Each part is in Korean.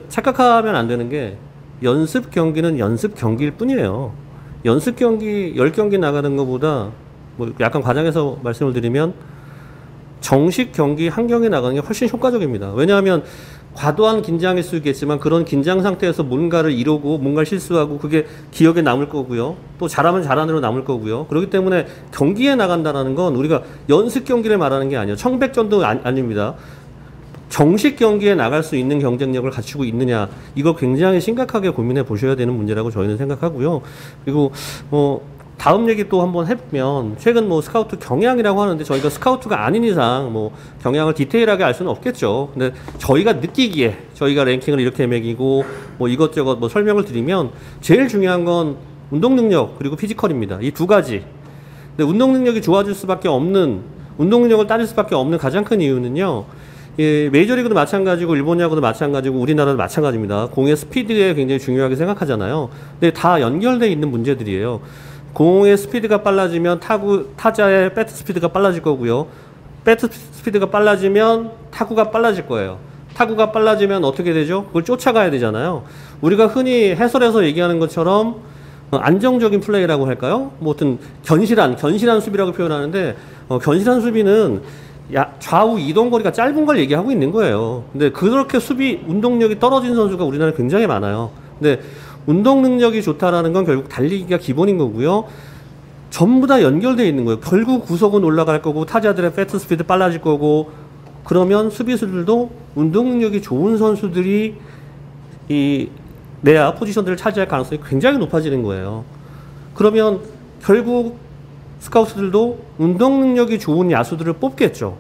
착각하면 안 되는 게 연습 경기는 연습 경기일 뿐이에요. 연습 경기 10경기 나가는 것보다 뭐 약간 과장해서 말씀을 드리면 정식 경기 한 경기 나가는 게 훨씬 효과적입니다. 왜냐하면 과도한 긴장일 수 있겠지만 그런 긴장 상태에서 뭔가를 이루고 뭔가를 실수하고 그게 기억에 남을 거고요. 또 잘하면 잘한 대로 남을 거고요. 그렇기 때문에 경기에 나간다는 건 우리가 연습 경기를 말하는 게 아니에요. 청백전도 아닙니다. 정식 경기에 나갈 수 있는 경쟁력을 갖추고 있느냐, 이거 굉장히 심각하게 고민해 보셔야 되는 문제라고 저희는 생각하고요. 그리고 다음 얘기 또 한번 해보면, 최근 뭐 스카우트 경향이라고 하는데 저희가 스카우트가 아닌 이상 뭐 경향을 디테일하게 알 수는 없겠죠. 근데 저희가 느끼기에 저희가 랭킹을 이렇게 매기고 뭐 이것저것 뭐 설명을 드리면 제일 중요한 건 운동 능력 그리고 피지컬입니다. 이 두 가지. 근데 운동 능력이 좋아질 수밖에 없는, 운동 능력을 따질 수밖에 없는 가장 큰 이유는요, 예, 메이저리그도 마찬가지고 일본 야구도 마찬가지고 우리나라도 마찬가지입니다. 공의 스피드에 굉장히 중요하게 생각하잖아요. 근데 다 연결되어 있는 문제들이에요. 공의 스피드가 빨라지면 타자의 배트 스피드가 빨라질 거고요. 배트 스피드가 빨라지면 타구가 빨라질 거예요. 타구가 빨라지면 어떻게 되죠? 그걸 쫓아가야 되잖아요. 우리가 흔히 해설에서 얘기하는 것처럼 안정적인 플레이라고 할까요? 뭐 어떤 견실한 수비라고 표현하는데, 견실한 수비는 좌우 이동거리가 짧은 걸 얘기하고 있는 거예요. 근데 그렇게 수비 운동력이 떨어진 선수가 우리나라에 굉장히 많아요. 근데 운동 능력이 좋다라는 건 결국 달리기가 기본인 거고요. 전부 다 연결되어 있는 거예요. 결국 구속은 올라갈 거고 타자들의 배트 스피드 빨라질 거고, 그러면 수비수들도 운동 능력이 좋은 선수들이 이 내야 포지션들을 차지할 가능성이 굉장히 높아지는 거예요. 그러면 결국 스카우트들도 운동 능력이 좋은 야수들을 뽑겠죠.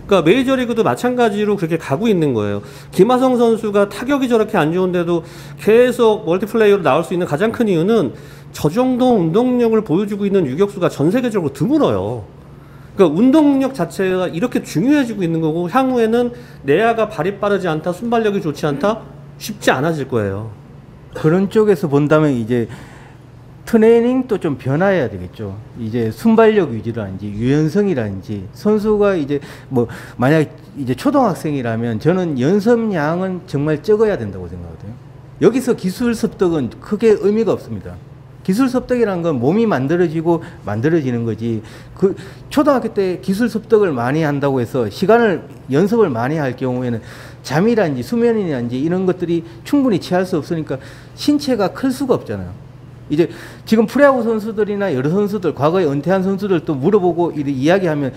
그러니까 메이저리그도 마찬가지로 그렇게 가고 있는 거예요. 김하성 선수가 타격이 저렇게 안 좋은데도 계속 멀티플레이어로 나올 수 있는 가장 큰 이유는 저 정도 운동 능력을 보여주고 있는 유격수가 전 세계적으로 드물어요. 그러니까 운동 능력 자체가 이렇게 중요해지고 있는 거고, 향후에는 내야가 발이 빠르지 않다, 순발력이 좋지 않다, 쉽지 않아질 거예요. 그런 쪽에서 본다면 이제 트레이닝도 좀 변화해야 되겠죠. 이제 순발력 위주라든지 유연성이라든지, 선수가 이제 뭐 만약 이제 초등학생이라면 저는 연습량은 정말 적어야 된다고 생각하거든요. 여기서 기술 습득은 크게 의미가 없습니다. 기술 습득이라는 건 몸이 만들어지는 거지, 그 초등학교 때 기술 습득을 많이 한다고 해서 연습을 많이 할 경우에는 잠이라든지 수면이라든지 이런 것들이 충분히 취할 수 없으니까 신체가 클 수가 없잖아요. 이제 지금 프로야구 선수들이나 여러 선수들, 과거에 은퇴한 선수들도 물어보고 이야기하면,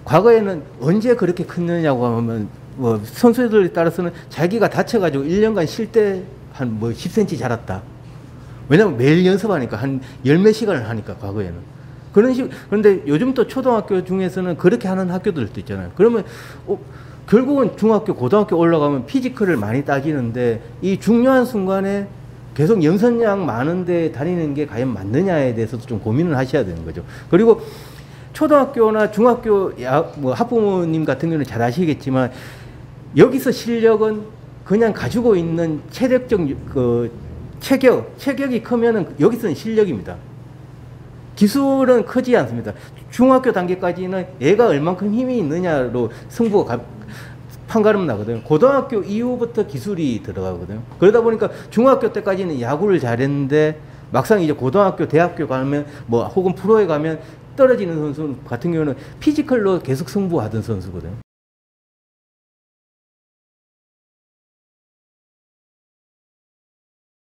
과거에는 언제 그렇게 컸느냐고 하면 뭐 선수들에 따라서는 자기가 다쳐가지고 1년간 쉴 때 한 뭐 10cm 자랐다. 왜냐면 매일 연습하니까 한 열몇 시간을 하니까, 과거에는. 그런데 요즘 또 초등학교 중에서는 그렇게 하는 학교들도 있잖아요. 그러면 결국은 중학교, 고등학교 올라가면 피지컬을 많이 따지는데, 이 중요한 순간에 계속 연습량 많은데 다니는 게 과연 맞느냐에 대해서도 좀 고민을 하셔야 되는 거죠. 그리고 초등학교나 중학교 뭐 학부모님 같은 경우는 잘 아시겠지만, 여기서 실력은 그냥 가지고 있는 체력적 체격이 크면은 여기서는 실력입니다. 기술은 크지 않습니다. 중학교 단계까지는 얘가 얼만큼 힘이 있느냐로 승부가 판가름 나거든요. 고등학교 이후부터 기술이 들어가거든요. 그러다 보니까 중학교 때까지는 야구를 잘했는데 막상 이제 고등학교, 대학교 가면 뭐 혹은 프로에 가면 떨어지는 선수 같은 경우는 피지컬로 계속 승부하던 선수거든요.